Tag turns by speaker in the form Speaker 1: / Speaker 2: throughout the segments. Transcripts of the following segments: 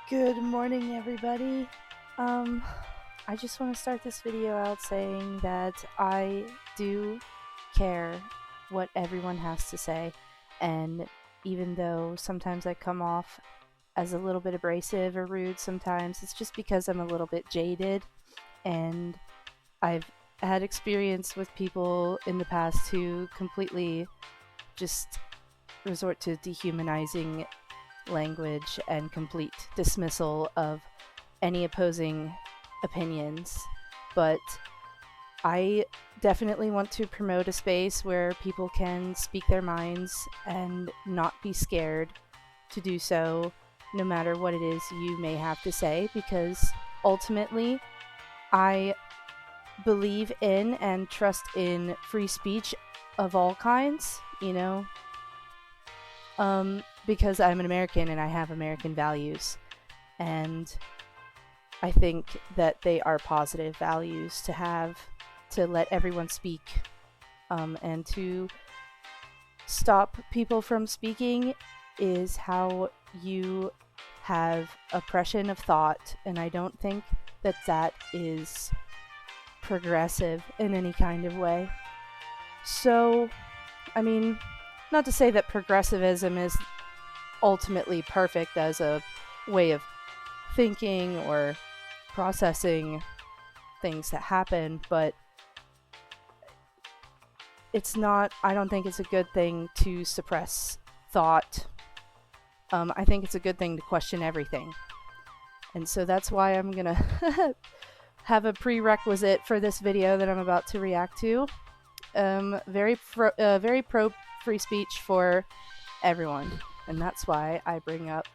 Speaker 1: Good morning, everybody. I just want to start this video out saying that I do care what everyone has to say, and even though sometimes I come off as a little bit abrasive or rude sometimes, it's just because I'm a little bit jaded, and I've had experience with people in the past who completely just resort to dehumanizing language and complete dismissal of any opposing opinions. But I definitely want to promote a space where people can speak their minds and not be scared to do so, no matter what it is you may have to say, because ultimately I believe in and trust in free speech of all kinds, because I'm an American and I have American values. And I think that they are positive values to have, to let everyone speak, and to stop people from speaking is how you have oppression of thought, and I don't think that that is progressive in any kind of way. So, I mean, not to say that progressivism is ultimately perfect as a way of thinking or processing things that happen, but I don't think it's a good thing to suppress thought. I think it's a good thing to question everything. And so that's why I'm gonna have a prerequisite for this video that I'm about to react to. Very pro free speech for everyone. And that's why I bring up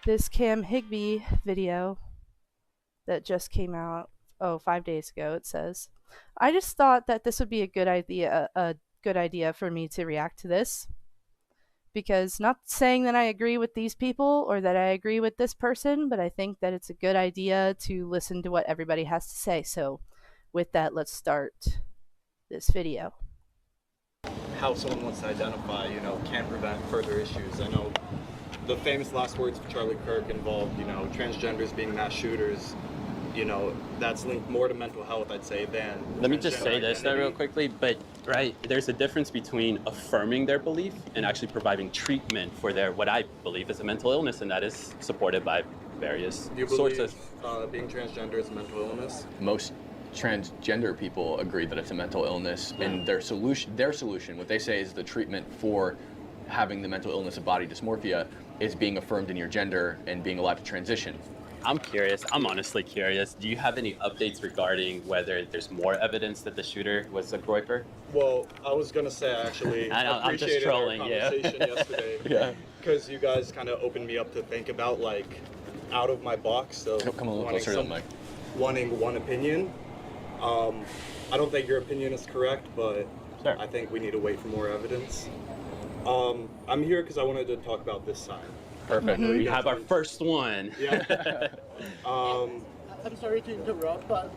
Speaker 1: this Higby video that just came out 5 days ago, it says. I just thought that this would be a good idea for me to react to this, because not saying that I agree with these people or that I agree with this person, but I think that it's a good idea to listen to what everybody has to say. So with that, let's start this video.
Speaker 2: How someone wants to identify, can prevent further issues. I know the famous last words of Charlie Kirk involved, transgenders being mass shooters. That's linked more to mental health, I'd say, than...
Speaker 3: Let me just say this real quickly, but there's a difference between affirming their belief and actually providing treatment for what I believe is a mental illness, and that is supported by various sources.
Speaker 2: Being transgender is a mental illness?
Speaker 4: Most transgender people agree that it's a mental illness, and their solution, what they say is the treatment for having the mental illness of body dysmorphia is being affirmed in your gender and being allowed to transition.
Speaker 3: I'm curious. I'm honestly curious. Do you have any updates regarding whether there's more evidence that the shooter was a groyper?
Speaker 2: Well, I was going to say, actually, I appreciated our conversation yesterday. Because you guys kind of opened me up to think about, out of my box of
Speaker 4: Come a little closer to the mic.
Speaker 2: Wanting one opinion. I don't think your opinion is correct, but
Speaker 3: sure.
Speaker 2: I think we need to wait for more evidence. I'm here because I wanted to talk about this sign.
Speaker 3: Perfect. Mm-hmm. We have our first one.
Speaker 2: Yeah.
Speaker 5: I'm sorry to interrupt, but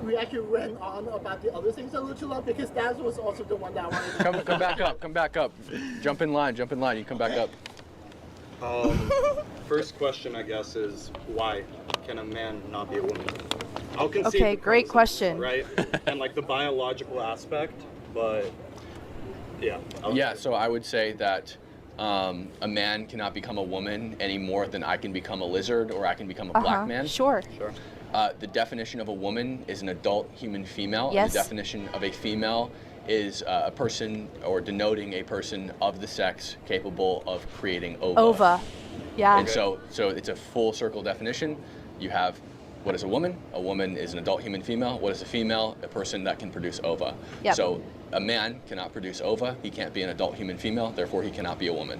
Speaker 5: we actually went on about the other things a little too long, because that was also the one that I wanted to
Speaker 4: come back up. Jump in line, you can come back up.
Speaker 2: First question, I guess, is why can a man not be a woman? I'll concede
Speaker 1: Okay, great question.
Speaker 2: Right? And the biological aspect, but yeah.
Speaker 4: So I would say that a man cannot become a woman any more than I can become a lizard or I can become a black man.
Speaker 1: Sure.
Speaker 4: The definition of a woman is an adult human female.
Speaker 1: Yes.
Speaker 4: The definition of a female is a person, or denoting a person of the sex capable of creating ova.
Speaker 1: Ova. Yeah.
Speaker 4: And so it's a full circle definition. You have, what is a woman? A woman is an adult human female. What is a female? A person that can produce ova.
Speaker 1: Yep.
Speaker 4: So a man cannot produce ova. He can't be an adult human female. Therefore, he cannot be a woman.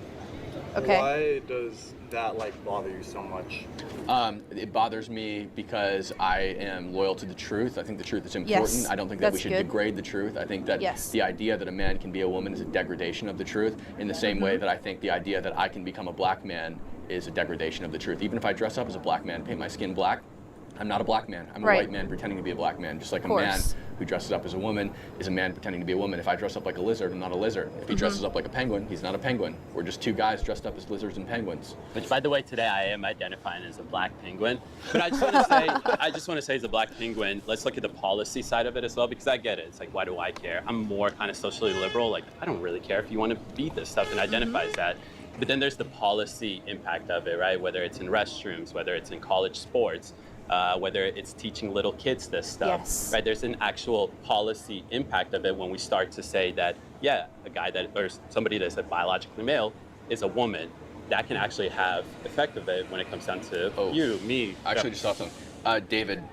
Speaker 1: Okay.
Speaker 2: Why does that bother you so much?
Speaker 4: It bothers me because I am loyal to the truth. I think the truth is important.
Speaker 1: Yes,
Speaker 4: I don't think that we
Speaker 1: that's
Speaker 4: should
Speaker 1: good.
Speaker 4: degrade the truth. I think that the idea that a man can be a woman is a degradation of the truth, in the same way that I think the idea that I can become a black man is a degradation of the truth. Even if I dress up as a black man, paint my skin black, I'm not a black man. I'm a
Speaker 1: Right.
Speaker 4: white man pretending to be a black man. Just like a
Speaker 1: Of
Speaker 4: man
Speaker 1: course.
Speaker 4: who dresses up as a woman is a man pretending to be a woman. If I dress up like a lizard, I'm not a lizard. If he dresses up like a penguin, he's not a penguin. We're just two guys dressed up as lizards and penguins.
Speaker 3: Which, by the way, today I am identifying as a black penguin. But I just want to say, as a black penguin, let's look at the policy side of it as well, because I get it. It's like, why do I care? I'm more kind of socially liberal. Like, I don't really care if you want to be this stuff and identify as that. But then there's the policy impact of it, right? Whether it's in restrooms, whether it's in college sports, whether it's teaching little kids this stuff,
Speaker 1: Yes.
Speaker 3: right? There's an actual policy impact of it when we start to say that, yeah, a guy that, or somebody that's biologically male is a woman. That can actually have effect of it when it comes down to you, me.
Speaker 4: I actually just thought something. David,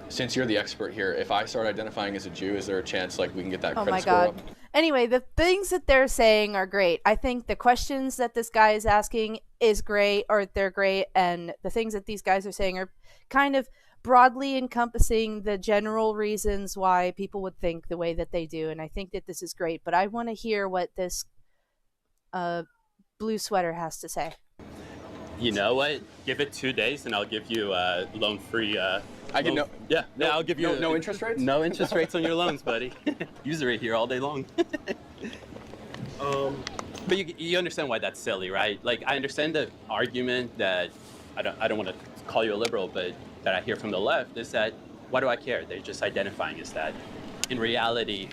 Speaker 4: since you're the expert here, if I start identifying as a Jew, is there a chance like we can get that
Speaker 1: Oh
Speaker 4: credit
Speaker 1: my
Speaker 4: score
Speaker 1: God.
Speaker 4: up?
Speaker 1: Anyway, the things that they're saying are great. I think the questions that this guy is asking is great, or they're great, and the things that these guys are saying are kind of broadly encompassing the general reasons why people would think the way that they do, and I think that this is great. But I want to hear what this blue sweater has to say.
Speaker 3: You know what? Give it 2 days and I'll give you loan-free.
Speaker 4: I get no.
Speaker 3: Yeah, I'll give you
Speaker 4: no interest rates.
Speaker 3: No interest rates on your loans, buddy. User rate here all day long. But you understand why that's silly, right? Like, I understand the argument that I don't want to call you a liberal, but that I hear from the left is that, why do I care? They're just identifying as that. In reality,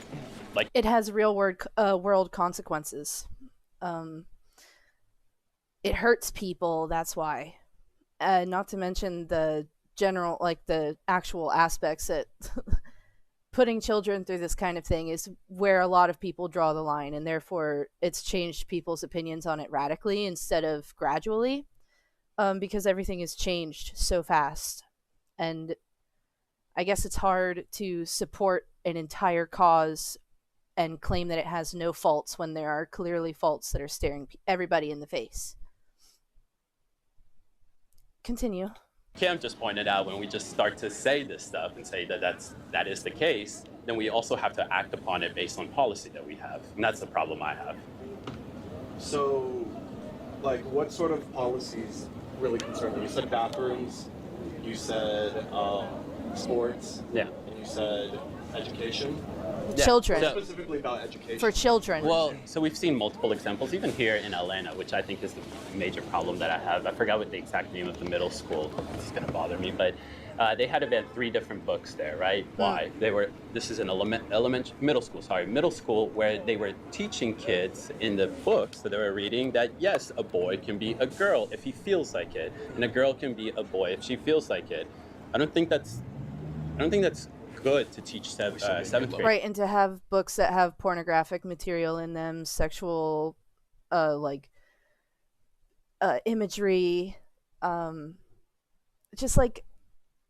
Speaker 3: like,
Speaker 1: It has real world consequences. It hurts people, that's why. Not to mention the general, like the actual aspects that putting children through this kind of thing is where a lot of people draw the line, and therefore it's changed people's opinions on it radically instead of gradually, because everything has changed so fast. And I guess it's hard to support an entire cause and claim that it has no faults when there are clearly faults that are staring everybody in the face. Continue.
Speaker 3: Cam just pointed out, when we just start to say this stuff and say that that is the case, then we also have to act upon it based on policy that we have. And that's the problem I have.
Speaker 2: So, like, what sort of policies really concern you? You said bathrooms, you said sports,
Speaker 3: Yeah.
Speaker 2: and you said education.
Speaker 3: Yeah.
Speaker 1: Children.
Speaker 3: So-
Speaker 2: Specifically about education.
Speaker 1: For children.
Speaker 3: Well, so we've seen multiple examples, even here in Atlanta, which I think is the major problem that I have. I forgot what the exact name of the middle school. It's going to bother me, but they had about 3 different books there, right? Why? This is an middle school, where they were teaching kids in the books that they were reading that, yes, a boy can be a girl if he feels like it, and a girl can be a boy if she feels like it. I don't think that's good to teach seventh grade.
Speaker 1: Right, and to have books that have pornographic material in them, sexual imagery, just like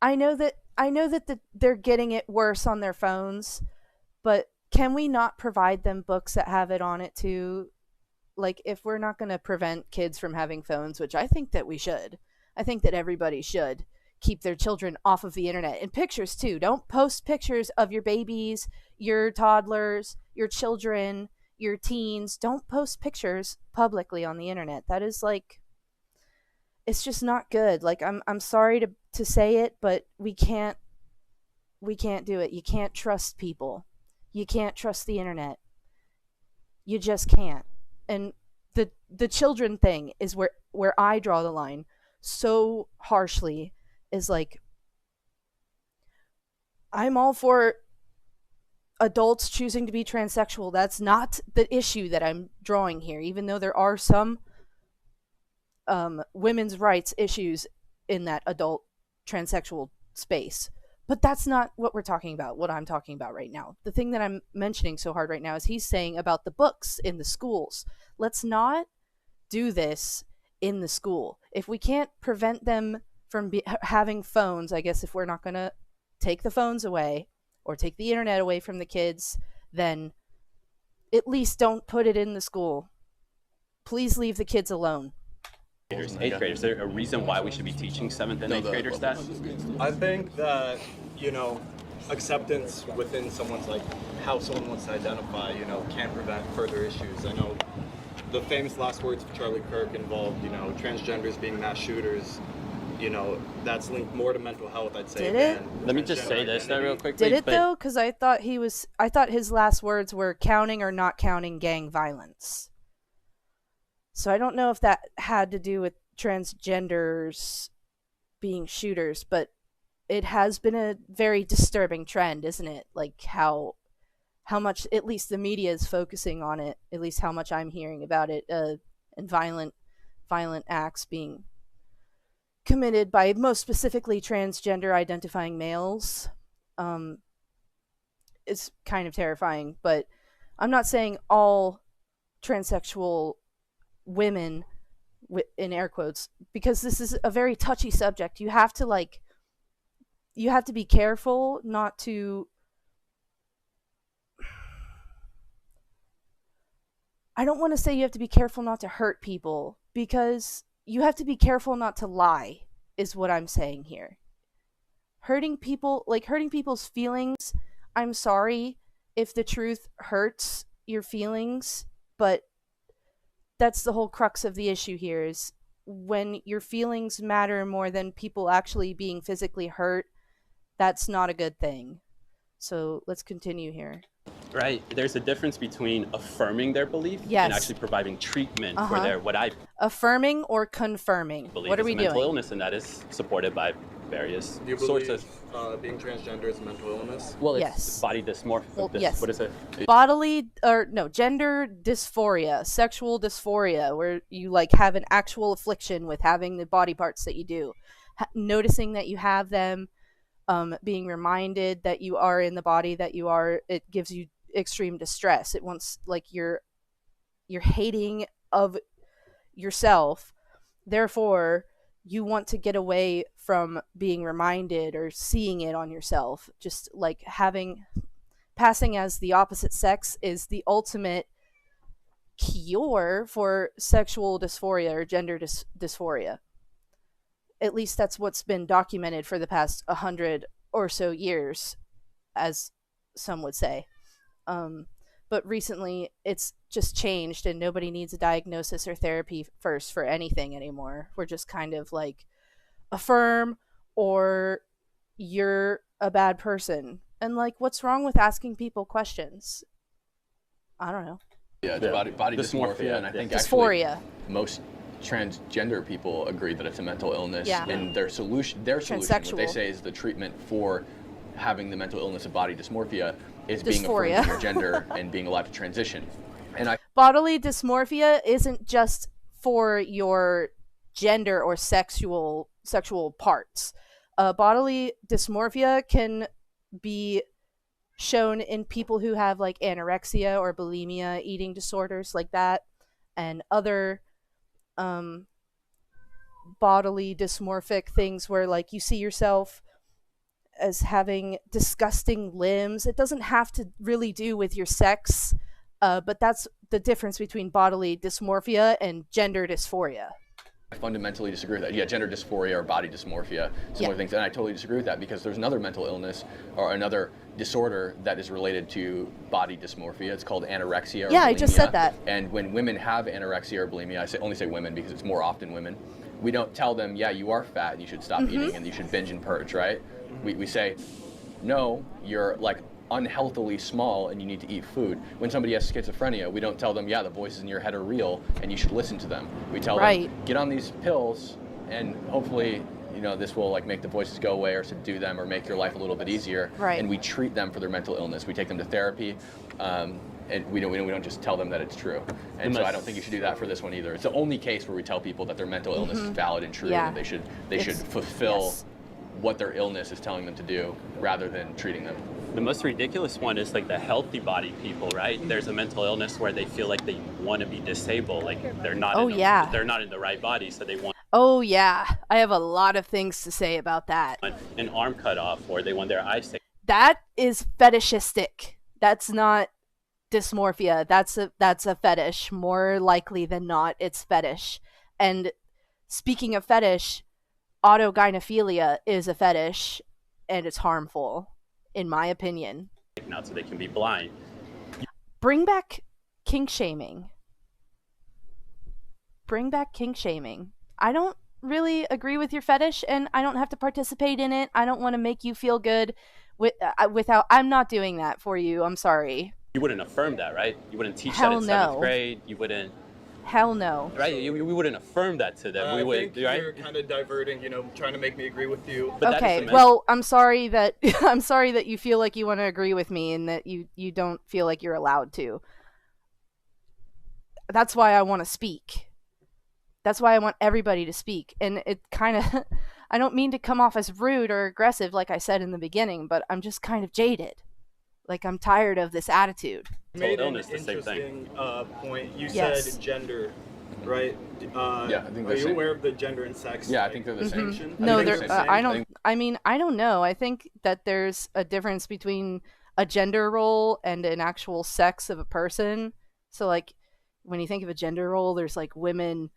Speaker 1: I know that they're getting it worse on their phones, but can we not provide them books that have it on it too? Like, if we're not going to prevent kids from having phones, which I think that we should, I think that everybody should keep their children off of the internet, and pictures too. Don't post pictures of your babies, your toddlers, your children, your teens. Don't post pictures publicly on the internet. That is like, it's just not good. Like, I'm sorry to say it, but we can't do it. You can't trust people. You can't trust the internet. You just can't. And the children thing is where I draw the line so harshly. Is like, I'm all for adults choosing to be transsexual. That's not the issue that I'm drawing here, even though there are some women's rights issues in that adult transsexual space. But that's not what we're talking about, what I'm talking about right now. The thing that I'm mentioning so hard right now is he's saying about the books in the schools. Let's not do this in the school. If we can't prevent them from having phones, I guess if we're not going to take the phones away or take the internet away from the kids, then at least don't put it in the school. Please leave the kids alone.
Speaker 3: 8th graders. Is there a reason why we should be teaching 7th and 8th graders that?
Speaker 2: I think that, acceptance within someone's, like, how someone wants to identify, can prevent further issues. I know the famous last words of Charlie Kirk involved, transgenders being mass shooters. you know, that's linked more to mental health, I'd say.
Speaker 1: Did it?
Speaker 3: Let me just say this real quickly.
Speaker 1: Did it though? Because I thought his last words were counting or not counting gang violence. So I don't know if that had to do with transgenders being shooters, but it has been a very disturbing trend, isn't it? Like how much, at least the media is focusing on it, at least how much I'm hearing about it, and violent acts being committed by most specifically transgender identifying males. It's kind of terrifying, but I'm not saying all transsexual women, in air quotes, because this is a very touchy subject. You have to be careful not to, I don't want to say you have to be careful not to hurt people, because you have to be careful not to lie, is what I'm saying here. Hurting people's feelings, I'm sorry if the truth hurts your feelings, but that's the whole crux of the issue here, is when your feelings matter more than people actually being physically hurt, that's not a good thing. So let's continue here.
Speaker 3: Right. There's a difference between affirming their belief and actually providing treatment for their what I
Speaker 1: affirming or confirming.
Speaker 3: believe
Speaker 1: What are
Speaker 3: is
Speaker 1: we
Speaker 3: a mental
Speaker 1: doing?
Speaker 3: illness, and that is supported by various
Speaker 2: Do you believe
Speaker 3: sources.
Speaker 2: being transgender is a mental illness?
Speaker 3: Well, it's
Speaker 1: Yes.
Speaker 3: body dysmorphia.
Speaker 1: Well, yes.
Speaker 3: What is it?
Speaker 1: Gender dysphoria, sexual dysphoria, where you like have an actual affliction with having the body parts that you do, noticing that you have them, being reminded that you are in the body that you are. It gives you extreme distress. It wants, like, you're hating of yourself, therefore you want to get away from being reminded or seeing it on yourself. Just like passing as the opposite sex is the ultimate cure for sexual dysphoria or gender dysphoria. At least that's what's been documented for the past 100 or so years, as some would say. But recently it's just changed, and nobody needs a diagnosis or therapy first for anything anymore. We're just kind of like, affirm or you're a bad person. And like, what's wrong with asking people questions? I don't know.
Speaker 4: Yeah, it's body dysmorphia, and I think
Speaker 1: dysphoria.
Speaker 4: Actually most transgender people agree that it's a mental illness.
Speaker 1: Yeah.
Speaker 4: And their solution, what they say is the treatment for having the mental illness of body dysmorphia is being affirmed in your gender and being allowed to transition. And
Speaker 1: bodily dysmorphia isn't just for your gender or sexual parts. Bodily dysmorphia can be shown in people who have like anorexia or bulimia, eating disorders like that, and other bodily dysmorphic things where like you see yourself as having disgusting limbs. It doesn't have to really do with your sex, but that's the difference between bodily dysmorphia and gender dysphoria.
Speaker 4: I fundamentally disagree with that. Yeah, gender dysphoria or body dysmorphia, similar things. And I totally disagree with that, because there's another mental illness or another disorder that is related to body dysmorphia. It's called anorexia or bulimia.
Speaker 1: I just said that.
Speaker 4: And when women have anorexia or bulimia, I only say women because it's more often women, we don't tell them, yeah, you are fat and you should stop eating and you should binge and purge, right? We say, no, you're like unhealthily small and you need to eat food. When somebody has schizophrenia, we don't tell them, yeah, the voices in your head are real and you should listen to them. We tell them, get on these pills and hopefully, you know, this will like make the voices go away or subdue them or make your life a little bit easier.
Speaker 1: Right.
Speaker 4: And we treat them for their mental illness. We take them to therapy, and we don't just tell them that it's true. And so I don't think you should do that for this one either. It's the only case where we tell people that their mental illness is valid and true, and that they should fulfill what their illness is telling them to do rather than treating them.
Speaker 3: The most ridiculous one is like the healthy body people, right? There's a mental illness where they feel like they want to be disabled, like they're not they're not in the right body, so they want
Speaker 1: I have a lot of things to say about that.
Speaker 3: an arm cut off, or they want their eyes taken.
Speaker 1: That is fetishistic. That's not dysmorphia. That's a fetish. More likely than not, it's fetish. And speaking of fetish, autogynephilia is a fetish, and it's harmful, in my opinion.
Speaker 3: Out so they can be blind.
Speaker 1: Bring back kink shaming. I don't really agree with your fetish, and I don't have to participate in it. I don't want to make you feel good without. I'm not doing that for you. I'm sorry.
Speaker 3: You wouldn't affirm that, right? You wouldn't teach
Speaker 1: Hell
Speaker 3: that in seventh
Speaker 1: no.
Speaker 3: grade. You wouldn't.
Speaker 1: Hell no.
Speaker 3: Right? We wouldn't affirm that to them. We
Speaker 2: I
Speaker 3: would,
Speaker 2: think
Speaker 3: right?
Speaker 2: you're kind of diverting, trying to make me agree with you.
Speaker 3: But that is
Speaker 1: Okay,
Speaker 3: the
Speaker 1: well, I'm sorry that I'm sorry that you feel like you want to agree with me and that you don't feel like you're allowed to. That's why I want to speak. That's why I want everybody to speak. And it kind of I don't mean to come off as rude or aggressive like I said in the beginning, but I'm just kind of jaded. Like, I'm tired of this attitude.
Speaker 2: You made an
Speaker 3: illness, the same thing.
Speaker 2: interesting point. You
Speaker 1: Yes.
Speaker 2: said gender, right?
Speaker 4: Yeah, I think
Speaker 2: Are
Speaker 4: that's
Speaker 2: you
Speaker 4: it.
Speaker 2: aware of the gender and sex?
Speaker 4: Yeah, I think they're the same.
Speaker 2: distinction?
Speaker 1: No,
Speaker 4: think
Speaker 1: there.
Speaker 4: they're the same.
Speaker 1: I don't. I mean, I don't know. I think that there's a difference between a gender role and an actual sex of a person. So, like, when you think of a gender role, there's like women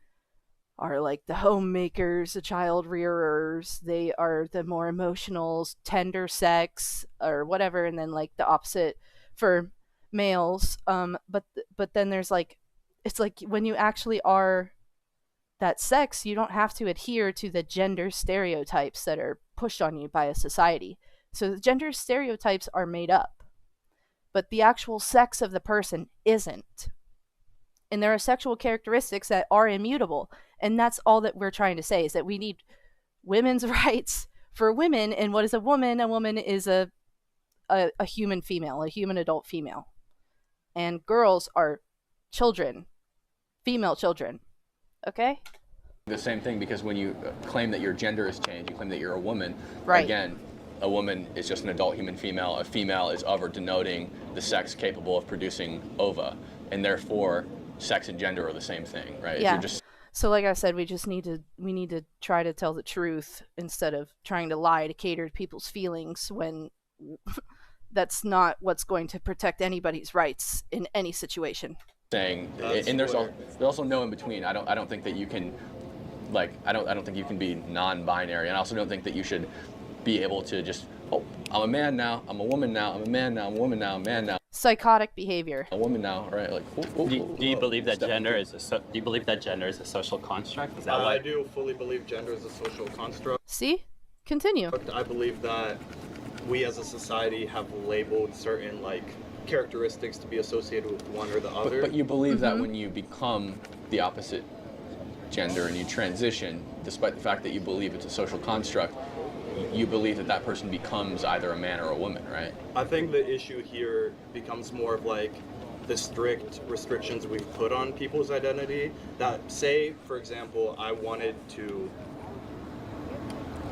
Speaker 1: are like the homemakers, the child rearers. They are the more emotional, tender sex or whatever, and then like the opposite for males. But then there's like, it's like when you actually are that sex, you don't have to adhere to the gender stereotypes that are pushed on you by a society. So the gender stereotypes are made up, but the actual sex of the person isn't. And there are sexual characteristics that are immutable. And that's all that we're trying to say, is that we need women's rights for women. And what is a woman? A woman is a human female, a human adult female. And girls are children, female children. Okay?
Speaker 4: The same thing, because when you claim that your gender has changed, you claim that you're a woman.
Speaker 1: Right.
Speaker 4: Again, a woman is just an adult human female. A female is of or denoting the sex capable of producing ova, and therefore sex and gender are the same thing, right?
Speaker 1: Yeah.
Speaker 4: If you're just
Speaker 1: So like I said, we need to try to tell the truth instead of trying to lie to cater to people's feelings when that's not what's going to protect anybody's rights in any situation.
Speaker 4: saying,
Speaker 2: That's
Speaker 4: and there's
Speaker 2: where-
Speaker 4: also no in between. I don't think that you can, like, I don't think you can be non-binary, and I also don't think that you should be able to just, oh, I'm a man now, I'm a woman now, I'm a man now, I'm a woman now, I'm a man now,
Speaker 1: Psychotic behavior.
Speaker 4: a woman now, right? Like,
Speaker 3: Do you believe that
Speaker 4: step-
Speaker 3: gender is do you believe that gender is a social construct? Is that
Speaker 2: I
Speaker 3: why?
Speaker 2: do fully believe gender is a social construct.
Speaker 1: See? Continue.
Speaker 2: I believe that we as a society have labeled certain characteristics to be associated with one or the other.
Speaker 4: But you believe that when you become the opposite gender and you transition, despite the fact that you believe it's a social construct, you believe that that person becomes either a man or a woman, right?
Speaker 2: I think the issue here becomes more of the strict restrictions we've put on people's identity. That, say, for example, I wanted to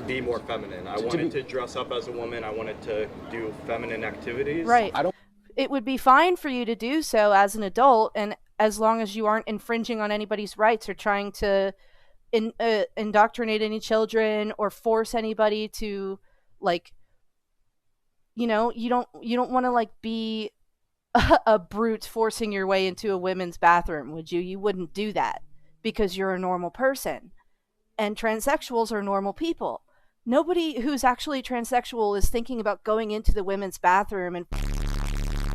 Speaker 2: be more feminine. I wanted to dress up as a woman. I wanted to do feminine activities.
Speaker 1: Right.
Speaker 4: I don't
Speaker 1: It would be fine for you to do so as an adult, and as long as you aren't infringing on anybody's rights or trying to indoctrinate any children or force anybody to, you don't want to be a brute forcing your way into a women's bathroom, would you? You wouldn't do that because you're a normal person, and transsexuals are normal people. Nobody who's actually transsexual is thinking about going into the women's bathroom and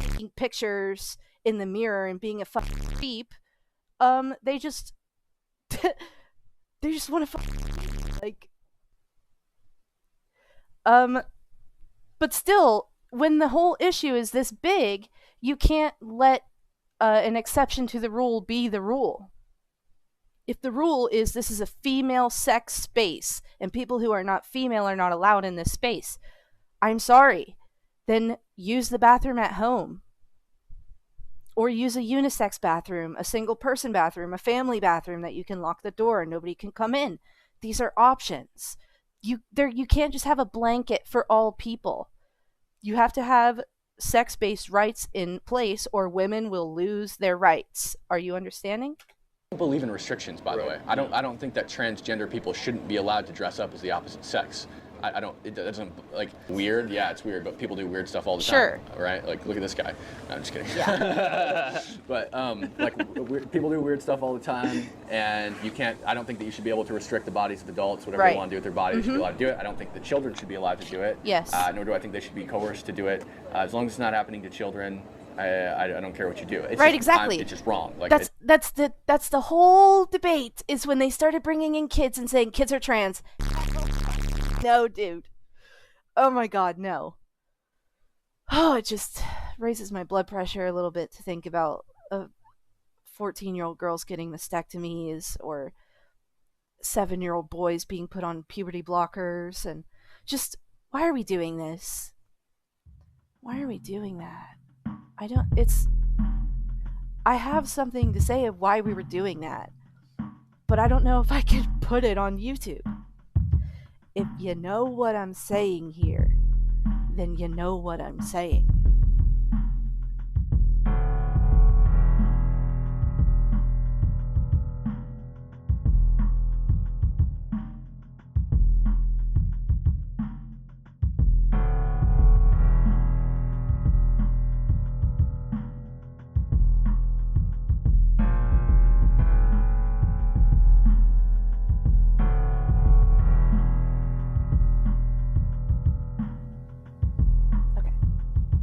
Speaker 1: taking pictures in the mirror and being a fucking creep. They just they just want to but still, when the whole issue is this big, you can't let an exception to the rule be the rule. If the rule is this is a female sex space and people who are not female are not allowed in this space, I'm sorry, then use the bathroom at home. Or use a unisex bathroom, a single person bathroom, a family bathroom that you can lock the door and nobody can come in. These are options. You can't just have a blanket for all people. You have to have sex-based rights in place or women will lose their rights. Are you understanding?
Speaker 4: I don't believe in restrictions, by the way. I don't think that transgender people shouldn't be allowed to dress up as the opposite sex. I don't, it doesn't, weird, yeah, it's weird, but people do weird stuff all the
Speaker 1: Sure.
Speaker 4: time, right? Look at this guy. No, I'm just kidding.
Speaker 1: Yeah.
Speaker 4: But, people do weird stuff all the time, and I don't think that you should be able to restrict the bodies of adults, whatever
Speaker 1: Right.
Speaker 4: they want to do with their bodies, they should be allowed to do it. I don't think that children should be allowed to do it.
Speaker 1: Yes.
Speaker 4: Nor do I think they should be coerced to do it. As long as it's not happening to children, I don't care what you do. It's
Speaker 1: Right,
Speaker 4: just,
Speaker 1: exactly.
Speaker 4: It's just wrong.
Speaker 1: that's the whole debate, is when they started bringing in kids and saying kids are trans. No, dude. Oh my god, no. Oh, it just raises my blood pressure a little bit to think about 14-year-old girls getting mastectomies, or 7-year-old boys being put on puberty blockers, and just, why are we doing this? Why are we doing that? I have something to say of why we were doing that, but I don't know if I could put it on YouTube. If you know what I'm saying here, then you know what I'm saying.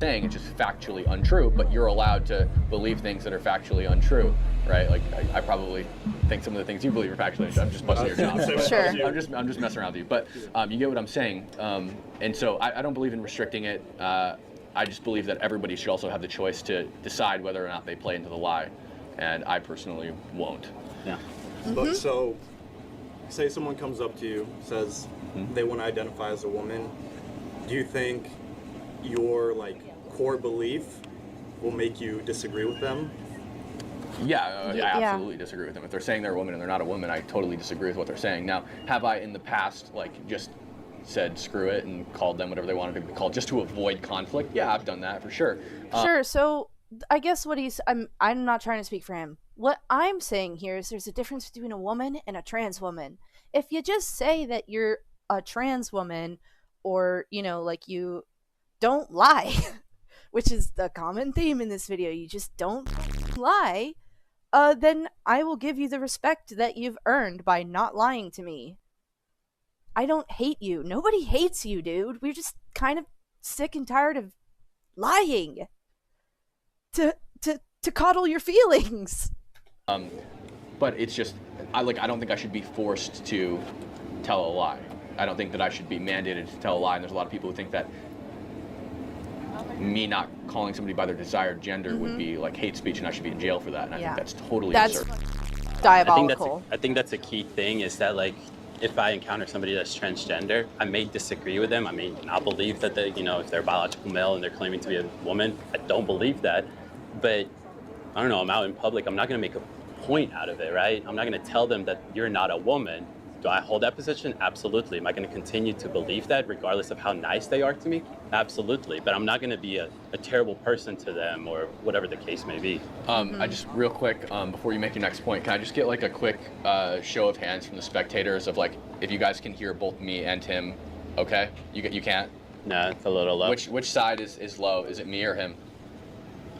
Speaker 4: Saying it's just factually untrue, but you're allowed to believe things that are factually untrue, right? Like I probably think some of the things you believe are factually untrue. I'm just busting your chops.
Speaker 1: Sure.
Speaker 4: I'm just messing around with you, but you get what I'm saying. And so I don't believe in restricting it. I just believe that everybody should also have the choice to decide whether or not they play into the lie, and I personally won't.
Speaker 3: Yeah.
Speaker 2: But so, say someone comes up to you, says they want to identify as a woman. Do you think your core belief will make you disagree with them?
Speaker 4: Yeah, I absolutely disagree with them. If they're saying they're a woman and they're not a woman, I totally disagree with what they're saying. Now, have I in the past just said screw it and called them whatever they wanted to be called just to avoid conflict? Yeah, I've done that for sure.
Speaker 1: Sure. So I guess I'm not trying to speak for him. What I'm saying here is there's a difference between a woman and a trans woman. If you just say that you're a trans woman, or you don't lie, which is the common theme in this video, you just don't lie, then I will give you the respect that you've earned by not lying to me. I don't hate you. Nobody hates you, dude. We're just kind of sick and tired of lying to coddle your feelings.
Speaker 4: But it's just, I don't think I should be forced to tell a lie. I don't think that I should be mandated to tell a lie, and there's a lot of people who think that me not calling somebody by their desired gender would be hate speech, and I should be in jail for that. And I think that's totally absurd.
Speaker 1: Diabolical.
Speaker 3: I think that's a key thing, is that if I encounter somebody that's transgender, I may disagree with them. I may not believe that they, if they're a biological male and they're claiming to be a woman, I don't believe that. But I don't know, I'm out in public, I'm not going to make a point out of it, right? I'm not going to tell them that you're not a woman. Do I hold that position? Absolutely. Am I going to continue to believe that regardless of how nice they are to me? Absolutely. But I'm not going to be a terrible person to them, or whatever the case may be.
Speaker 4: I just, real quick, before you make your next point, can I just get a quick show of hands from the spectators of if you guys can hear both me and him? Okay? You can't?
Speaker 3: No, it's a little low.
Speaker 4: Which side is low? Is it me or him?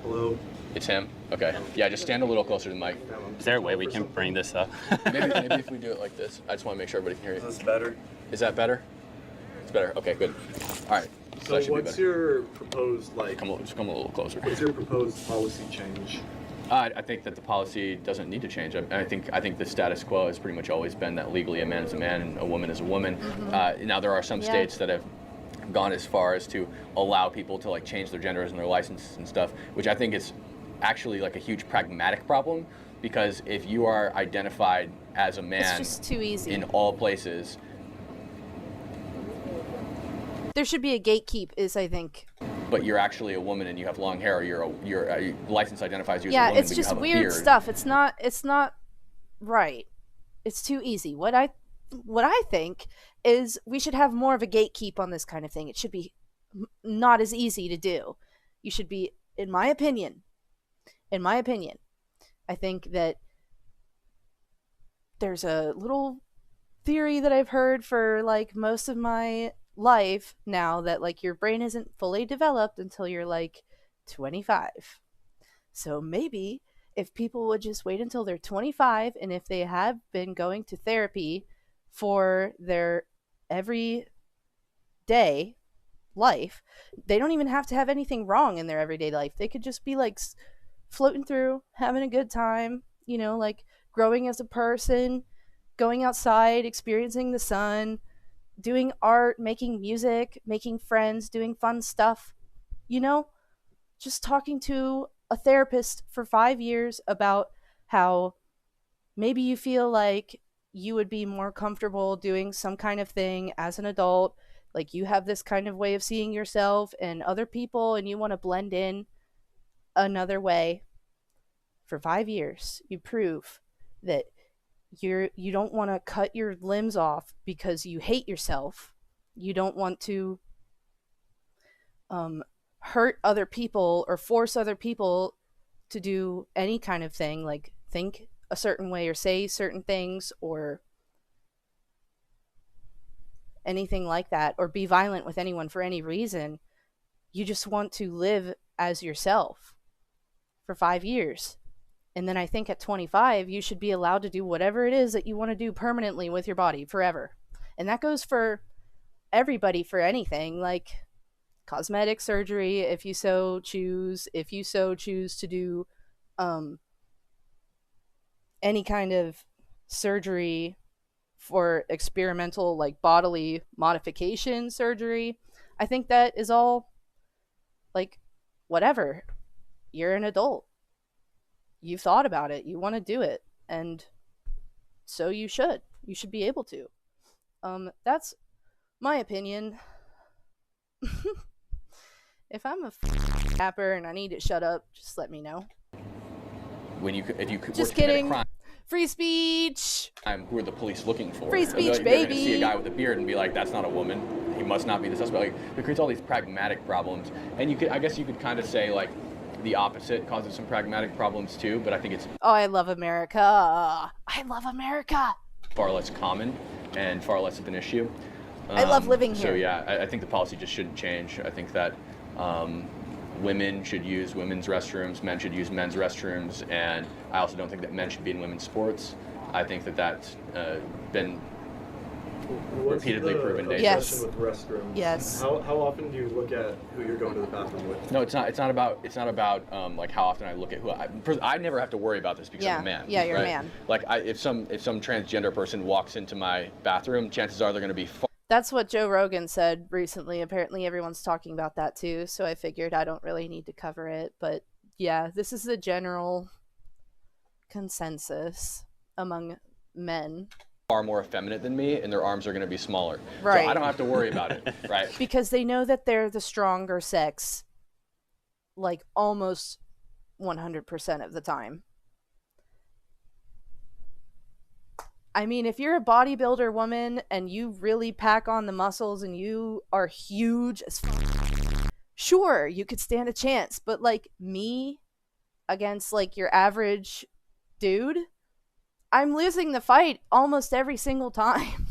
Speaker 2: Hello?
Speaker 4: It's him? Okay. Yeah, just stand a little closer to the mic.
Speaker 3: Is there a way we can bring this up?
Speaker 4: maybe if we do it like this. I just want to make sure everybody can hear you.
Speaker 2: Is this better?
Speaker 4: Is that better? It's better. Okay, good. All right.
Speaker 2: So what's your proposed,
Speaker 4: just come a little closer.
Speaker 2: What's your proposed policy change?
Speaker 4: I think that the policy doesn't need to change. I think the status quo has pretty much always been that legally a man is a man and a woman is a woman. Now there are some states that have gone as far as to allow people to change their genders and their licenses and stuff, which I think is actually a huge pragmatic problem, because if you are identified as a man,
Speaker 1: it's just too easy
Speaker 4: in all places.
Speaker 1: There should be a gatekeep, I think.
Speaker 4: But you're actually a woman and you have long hair, or your license identifies you as a
Speaker 1: yeah,
Speaker 4: woman,
Speaker 1: it's
Speaker 4: but
Speaker 1: just
Speaker 4: you have
Speaker 1: weird
Speaker 4: a beard.
Speaker 1: stuff. It's not right. It's too easy. What I think is we should have more of a gatekeep on this kind of thing. It should be not as easy to do. You should be, in my opinion, I think that there's a little theory that I've heard for most of my life now, that your brain isn't fully developed until you're 25. So maybe if people would just wait until they're 25, and if they have been going to therapy for their everyday life, they don't even have to have anything wrong in their everyday life. They could just be floating through, having a good time, you know, like growing as a person, going outside, experiencing the sun, doing art, making music, making friends, doing fun stuff, you know, just talking to a therapist for 5 years about how maybe you feel like you would be more comfortable doing some kind of thing as an adult, like you have this kind of way of seeing yourself and other people and you want to blend in another way. For 5 years you prove that you don't want to cut your limbs off because you hate yourself. You don't want to hurt other people or force other people to do any kind of thing, like think a certain way or say certain things or anything like that, or be violent with anyone for any reason. You just want to live as yourself for 5 years. And then I think at 25, you should be allowed to do whatever it is that you want to do permanently with your body forever. And that goes for everybody for anything, like cosmetic surgery, if you so choose to do any kind of surgery for experimental, like bodily modification surgery. I think that is all like whatever. You're an adult. You've thought about it. You want to do it. And so you should. You should be able to. That's my opinion. If I'm a rapper and I need it shut up, just let me know.
Speaker 4: If you could
Speaker 1: just kidding. Crime,
Speaker 4: free speech. Who are the police looking for?
Speaker 1: Free speech,
Speaker 4: they're
Speaker 1: baby.
Speaker 4: They're going to see a guy with a beard and be like, "That's not a woman. He must not be the suspect." Like, it creates all these pragmatic problems, and I guess you could kind of say like the opposite causes some pragmatic problems too. But I think it's
Speaker 1: I love America. I love America.
Speaker 4: Far less common and far less of an issue.
Speaker 1: I love living here.
Speaker 4: So yeah, I think the policy just shouldn't change. I think that women should use women's restrooms, men should use men's restrooms, and I also don't think that men should be in women's sports. I think that that's been repeatedly proven dangerous.
Speaker 1: Yes.
Speaker 2: With restrooms.
Speaker 1: Yes.
Speaker 2: How often do you look at who you're going to the bathroom with?
Speaker 4: No, it's not about like how often I look at who I never have to worry about this because I'm a man.
Speaker 1: Yeah, you're
Speaker 4: right?
Speaker 1: a man.
Speaker 4: Like if some transgender person walks into my bathroom, chances are they're going to be
Speaker 1: That's what Joe Rogan said recently. Apparently everyone's talking about that too, so I figured I don't really need to cover it. But yeah, this is the general consensus among men.
Speaker 4: Far more effeminate than me, and their arms are going to be smaller.
Speaker 1: Right.
Speaker 4: So I don't have to worry about it, right?
Speaker 1: Because they know that they're the stronger sex, like almost 100% of the time. I mean, if you're a bodybuilder woman and you really pack on the muscles and you are huge as sure, you could stand a chance. But like me against like your average dude, I'm losing the fight almost every single time.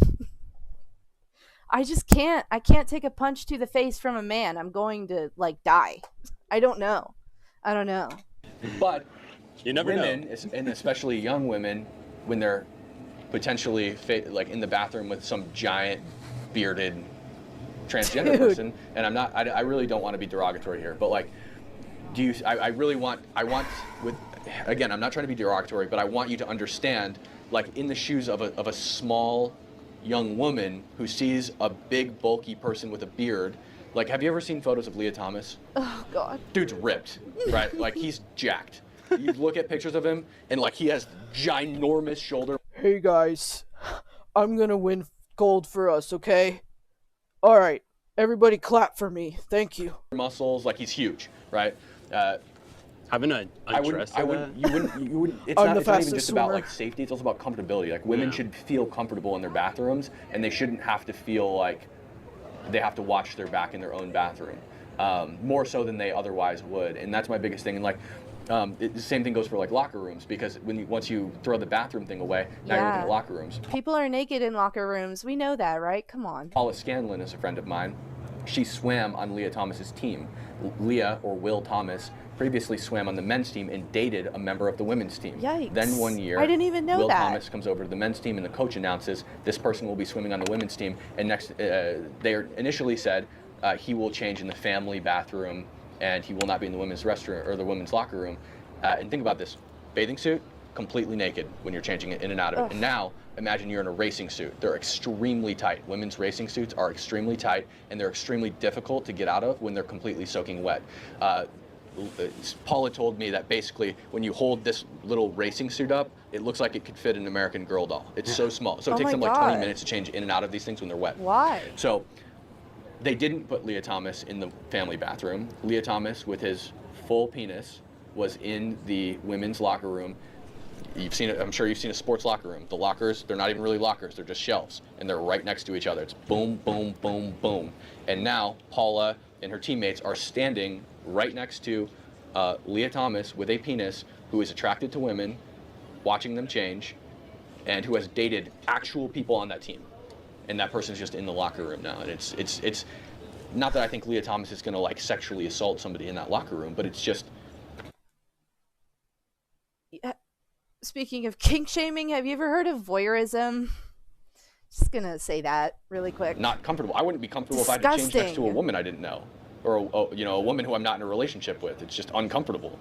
Speaker 1: I just can't. I can't take a punch to the face from a man. I'm going to like die. I don't know.
Speaker 4: But
Speaker 3: you never
Speaker 4: women,
Speaker 3: know.
Speaker 4: And especially young women, when they're potentially like in the bathroom with some giant bearded transgender person, and I really don't want to be derogatory here, but like, I want with, again, I'm not trying to be derogatory, but I want you to understand, like in the shoes of a small young woman who sees a big bulky person with a beard. Like, have you ever seen photos of Leah Thomas?
Speaker 1: Oh God.
Speaker 4: Dude's ripped, right? Like he's jacked. You look at pictures of him and like he has ginormous shoulder.
Speaker 6: Hey guys, I'm gonna win gold for us, okay? Alright, everybody clap for me. Thank you.
Speaker 4: Muscles, like he's huge, right?
Speaker 3: Having an undress
Speaker 4: you wouldn't, it's not even just about like safety, it's also about comfortability. Like women should feel comfortable in their bathrooms, and they shouldn't have to feel like they have to watch their back in their own bathroom. More so than they otherwise would. And that's my biggest thing. And like, the same thing goes for like locker rooms, because once you throw the bathroom thing away, now you're looking at locker rooms.
Speaker 1: People are naked in locker rooms. We know that, right? Come on.
Speaker 4: Paula Scanlon is a friend of mine. She swam on Leah Thomas's team. Leah, or Will Thomas, previously swam on the men's team and dated a member of the women's team.
Speaker 1: Yikes.
Speaker 4: Then one year,
Speaker 1: I didn't even know
Speaker 4: Will
Speaker 1: that.
Speaker 4: Thomas comes over to the men's team and the coach announces this person will be swimming on the women's team. And next, they initially said he will change in the family bathroom and he will not be in the women's restroom or the women's locker room. And think about this: bathing suit, completely naked when you're changing it in and out of it. And now, imagine you're in a racing suit. They're extremely tight. Women's racing suits are extremely tight, and they're extremely difficult to get out of when they're completely soaking wet. Paula told me that basically when you hold this little racing suit up, it looks like it could fit an American Girl doll. It's so small. So it takes them like 20 minutes to change in and out of these things when they're wet.
Speaker 1: Why?
Speaker 4: So they didn't put Leah Thomas in the family bathroom. Leah Thomas, with his full penis, was in the women's locker room. You've seen it, I'm sure you've seen a sports locker room. The lockers, they're not even really lockers, they're just shelves, and they're right next to each other. It's boom, boom, boom, boom. And now Paula and her teammates are standing right next to Leah Thomas with a penis, who is attracted to women, watching them change, and who has dated actual people on that team. And that person's just in the locker room now. And it's not that I think Leah Thomas is gonna like sexually assault somebody in that locker room, but it's just.
Speaker 1: Speaking of kink shaming, have you ever heard of voyeurism? Just gonna say that really quick.
Speaker 4: Not comfortable. I wouldn't be comfortable if I had to change next to a woman I didn't know, or a woman who I'm not in a relationship with. It's just uncomfortable.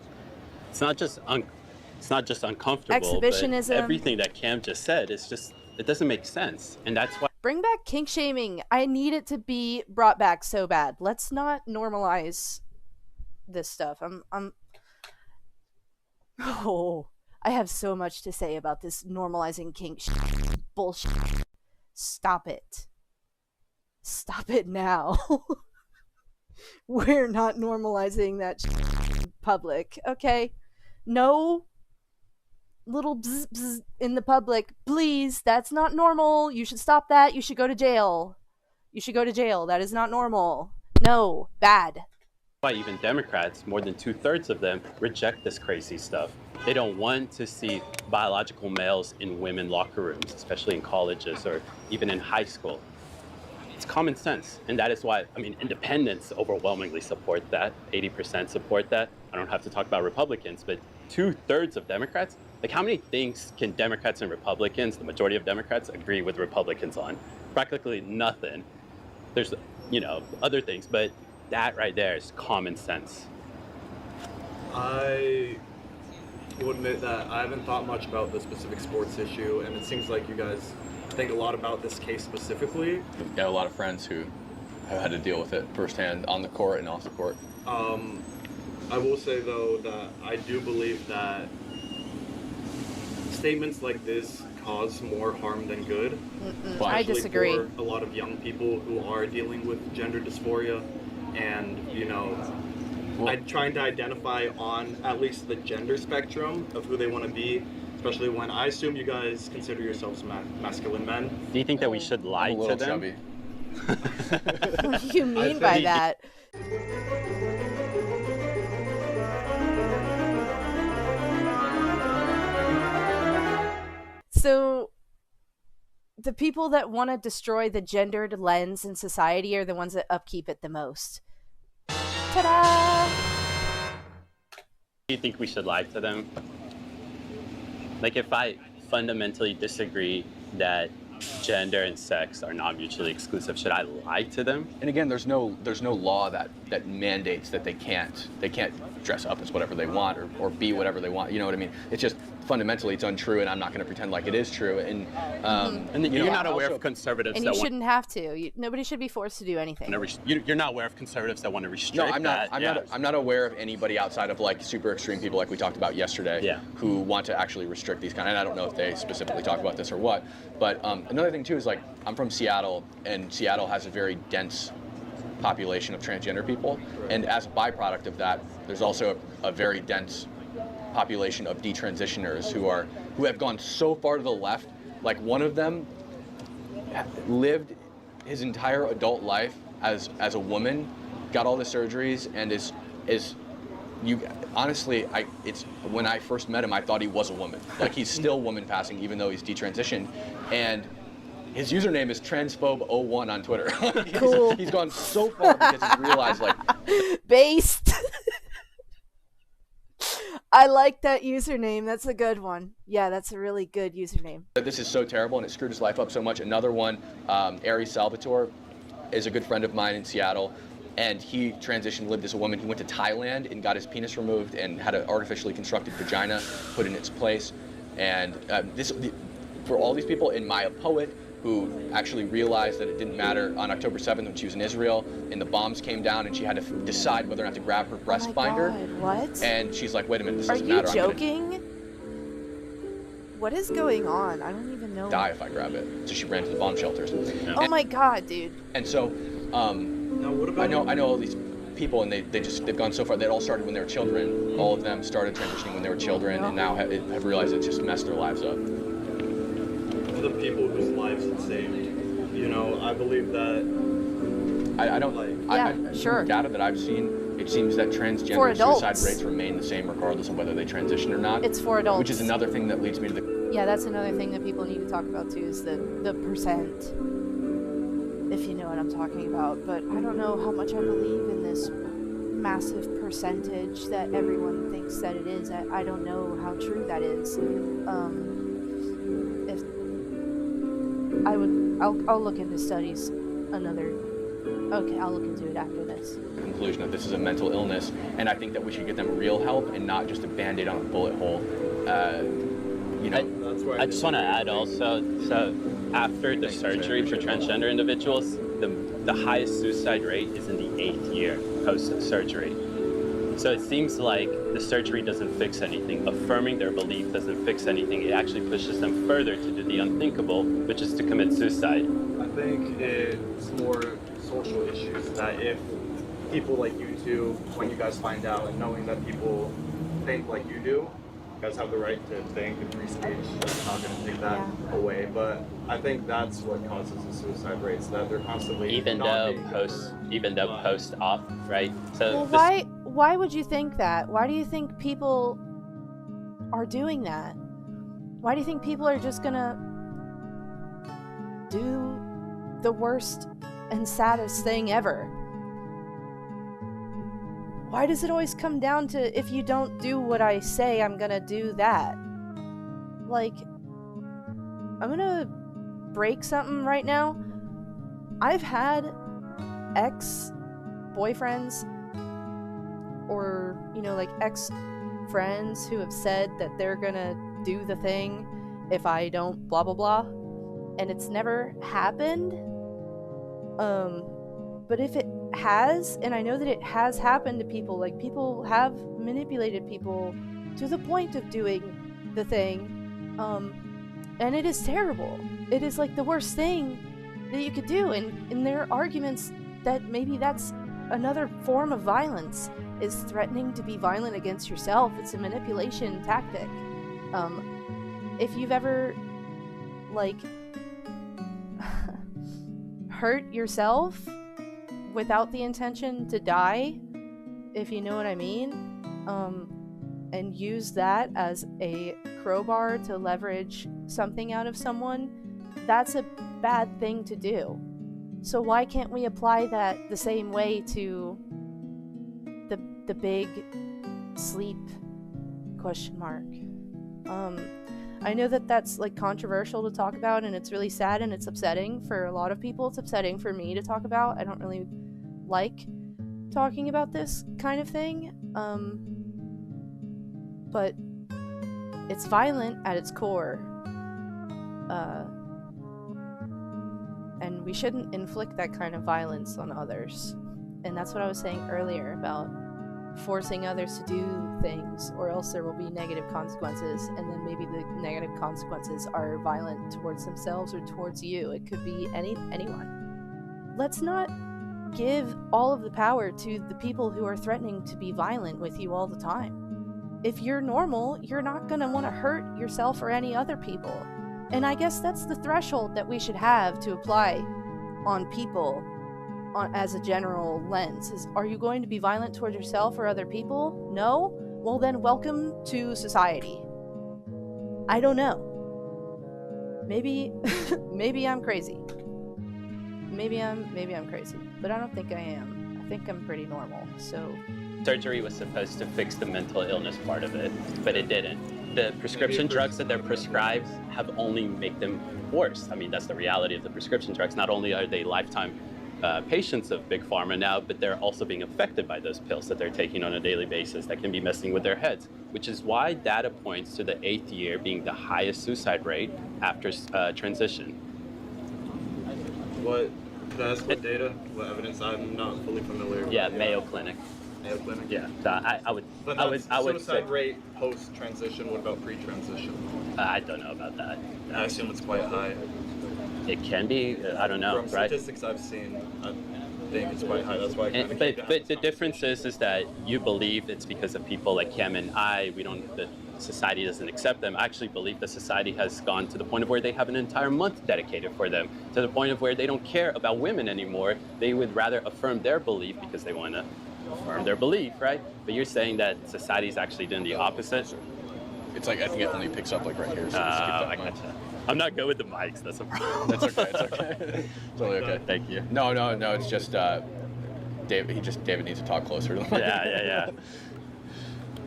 Speaker 3: It's not just uncomfortable.
Speaker 1: Exhibitionism.
Speaker 3: But everything that Cam just said is just, it doesn't make sense, and that's why.
Speaker 1: Bring back kink shaming. I need it to be brought back so bad. Let's not normalize this stuff. Oh, I have so much to say about this normalizing kink bullshit. Stop it. Stop it now. We're not normalizing that in public, okay? No little bzz, bzz in the public. Please, that's not normal. You should stop that. You should go to jail. You should go to jail. That is not normal. No, bad.
Speaker 3: Why even Democrats, more than 2/3 of them, reject this crazy stuff. They don't want to see biological males in women locker rooms, especially in colleges or even in high school. It's common sense, and that is why, I mean, independents overwhelmingly support that, 80% support that. I don't have to talk about Republicans, but 2/3 of Democrats, like how many things can Democrats and Republicans, the majority of Democrats, agree with Republicans on? Practically nothing. There's, other things, but that right there is common sense.
Speaker 2: I will admit that I haven't thought much about the specific sports issue, and it seems like you guys think a lot about this case specifically.
Speaker 4: I've got a lot of friends who have had to deal with it firsthand on the court and off the court.
Speaker 2: I will say, though, that I do believe that statements like this cause more harm than good.
Speaker 1: I disagree.
Speaker 2: For a lot of young people who are dealing with gender dysphoria, and I'm trying to identify on at least the gender spectrum of who they want to be, especially when I assume you guys consider yourselves masculine men.
Speaker 3: Do you think that we should lie to them?
Speaker 4: Chubby.
Speaker 1: What do you mean by that? So, the people that want to destroy the gendered lens in society are the ones that upkeep it the most. Ta-da!
Speaker 3: Do you think we should lie to them? Like, if I fundamentally disagree that gender and sex are not mutually exclusive, should I lie to them?
Speaker 4: And again, there's no law that mandates that they can't dress up as whatever they want or be whatever they want. You know what I mean? It's just fundamentally it's untrue, and I'm not going to pretend like it is true. And
Speaker 3: And you're not aware of conservatives
Speaker 1: And
Speaker 3: that
Speaker 1: you shouldn't have to. Nobody should be forced to do anything.
Speaker 3: you're not aware of conservatives that want to restrict
Speaker 4: No, I'm not.
Speaker 3: that.
Speaker 4: I'm not aware of anybody outside of like super extreme people like we talked about yesterday, who want to actually restrict these kind. And I don't know if they specifically talk about this or what. But another thing too is like I'm from Seattle, and Seattle has a very dense population of transgender people, and as a byproduct of that, there's also a very dense population of detransitioners who have gone so far to the left. Like one of them lived his entire adult life as a woman, got all the surgeries, and is you honestly, it's when I first met him, I thought he was a woman. Like he's still woman passing even though he's detransitioned, and his username is transphobe01 on Twitter.
Speaker 1: Cool.
Speaker 4: He's gone so far because he's realized like
Speaker 1: based. I like that username. That's a good one. Yeah, that's a really good username.
Speaker 4: this is so terrible and it screwed his life up so much. Another one, Ari Salvatore, is a good friend of mine in Seattle, and he transitioned, lived as a woman. He went to Thailand and got his penis removed and had an artificially constructed vagina put in its place. And for all these people, and Maya Poet, who actually realized that it didn't matter on October 7th when she was in Israel, and the bombs came down, and she had to decide whether or not to grab her breast
Speaker 1: my
Speaker 4: binder.
Speaker 1: God, what?
Speaker 4: And she's like, wait a minute, this
Speaker 1: Are
Speaker 4: doesn't
Speaker 1: you
Speaker 4: matter.
Speaker 1: joking? What is going on? I don't even know.
Speaker 4: I'm gonna die if I grab it. So she ran to the bomb shelters.
Speaker 1: Oh my God, dude.
Speaker 4: And so,
Speaker 2: Now, what about
Speaker 4: I know all these people, and they've gone so far. They all started when they were children. All of them started transitioning when they were children, and now have realized it just messed their lives up.
Speaker 2: for the people whose lives it saved? You know, I believe that.
Speaker 4: I don't
Speaker 2: like.
Speaker 1: Yeah, sure.
Speaker 4: Data that I've seen, it seems that
Speaker 1: For
Speaker 4: transgender
Speaker 1: adults.
Speaker 4: suicide rates remain the same regardless of whether they transition or not.
Speaker 1: It's for adults.
Speaker 4: Which is another thing that leads me to the.
Speaker 1: Yeah, that's another thing that people need to talk about too, is the percent, if you know what I'm talking about. But I don't know how much I believe in this massive percentage that everyone thinks that it is. I don't know how true that is. If I'll look into studies Okay, I'll look into it after this.
Speaker 4: Conclusion that this is a mental illness, and I think that we should get them real help and not just a band-aid on a bullet hole. You know,
Speaker 2: That's why
Speaker 3: I just want to add also, so after the surgery for transgender individuals, the highest suicide rate is in the 8th year post-surgery. So it seems like the surgery doesn't fix anything. Affirming their belief doesn't fix anything. It actually pushes them further to do the unthinkable, which is to commit suicide.
Speaker 2: I think it's more social issues that if people like you two, when you guys find out and knowing that people think like you do, you guys have the right to think and free speech. That's not going to take that away. But I think that's what causes the suicide rates, that they're constantly
Speaker 3: Even though post-op, right? So
Speaker 1: Well, why would you think that? Why do you think people are doing that? Why do you think people are just gonna do the worst and saddest thing ever? Why does it always come down to, if you don't do what I say, I'm gonna do that? Like, I'm gonna break something right now. I've had ex-boyfriends or, like ex-friends who have said that they're gonna do the thing if I don't blah blah blah, and it's never happened. But if it has, and I know that it has happened to people, like people have manipulated people to the point of doing the thing, and it is terrible. It is like the worst thing that you could do, and there are arguments that maybe that's another form of violence, is threatening to be violent against yourself. It's a manipulation tactic. If you've ever, like, hurt yourself without the intention to die, if you know what I mean, and use that as a crowbar to leverage something out of someone, that's a bad thing to do. So why can't we apply that the same way to the big sleep question mark? I know that that's like controversial to talk about, and it's really sad and it's upsetting for a lot of people. It's upsetting for me to talk about. I don't really like talking about this kind of thing, but it's violent at its core, and we shouldn't inflict that kind of violence on others. And that's what I was saying earlier about forcing others to do things, or else there will be negative consequences, and then maybe the negative consequences are violent towards themselves or towards you. It could be anyone. Let's not give all of the power to the people who are threatening to be violent with you all the time. If you're normal, you're not going to want to hurt yourself or any other people. And I guess that's the threshold that we should have to apply on people as a general lens, is, are you going to be violent towards yourself or other people? No? Well then, welcome to society. I don't know. Maybe maybe I'm crazy. Maybe I'm crazy, but I don't think I am. I think I'm pretty normal. So
Speaker 3: surgery was supposed to fix the mental illness part of it, but it didn't. The prescription drugs that they're prescribed have only made them worse. I mean, that's the reality of the prescription drugs. Not only are they lifetime patients of Big Pharma now, but they're also being affected by those pills that they're taking on a daily basis that can be messing with their heads, which is why data points to the 8th year being the highest suicide rate after transition.
Speaker 2: What, can I ask what data, what evidence? I'm not fully familiar with.
Speaker 3: Yeah, Mayo Clinic.
Speaker 2: Mayo Clinic?
Speaker 3: Yeah, I would
Speaker 2: suicide
Speaker 3: say,
Speaker 2: rate post-transition, what about pre-transition?
Speaker 3: I don't know about that.
Speaker 2: I assume it's quite high.
Speaker 3: It can be, I don't know,
Speaker 2: From
Speaker 3: right?
Speaker 2: statistics I've seen, I think it's quite high. That's why I kind of
Speaker 3: But the difference is that you believe it's because of people like Cam and I, the society doesn't accept them. I actually believe the society has gone to the point of where they have an entire month dedicated for them, to the point of where they don't care about women anymore. They would rather affirm their belief because they want to affirm their belief, right? But you're saying that society is actually doing the opposite?
Speaker 4: It's like, I think it only picks up like right here. So just keep that
Speaker 3: I
Speaker 4: in mind.
Speaker 3: gotcha. I'm not good with the mics, that's a problem.
Speaker 4: That's okay, it's okay. Totally okay.
Speaker 3: Thank you.
Speaker 4: No, it's just David needs to talk closer to the mic.
Speaker 3: Yeah.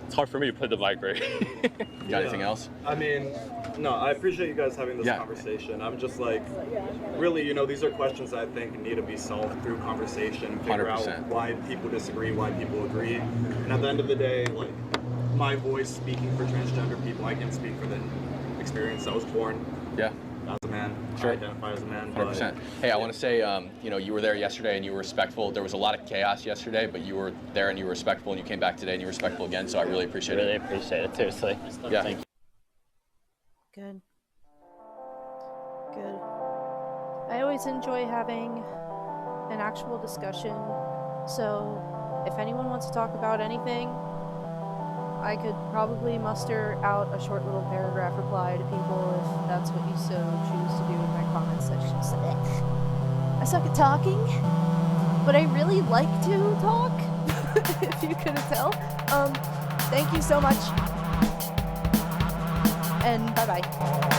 Speaker 3: It's hard for me to put the mic right.
Speaker 4: You got anything else?
Speaker 2: I mean, no, I appreciate you guys having this conversation. I'm just like, really, these are questions that I think need to be solved through conversation, figure
Speaker 4: 100%.
Speaker 2: out why people disagree, why people agree. And at the end of the day, like, my voice speaking for transgender people, I can speak for the experience. I was born as a man.
Speaker 4: Sure.
Speaker 2: I identify as a man.
Speaker 4: 100%. Hey, I want to say, you were there yesterday and you were respectful. There was a lot of chaos yesterday, but you were there and you were respectful, and you came back today and you were respectful again, so I really appreciate
Speaker 3: Really
Speaker 4: it.
Speaker 3: appreciate it, seriously.
Speaker 4: Yeah.
Speaker 3: Thank you.
Speaker 1: Good. I always enjoy having an actual discussion, so if anyone wants to talk about anything, I could probably muster out a short little paragraph reply to people if that's what you so choose to do in my comment section. So, I suck at talking, but I really like to talk, if you couldn't tell. Thank you so much, and bye-bye.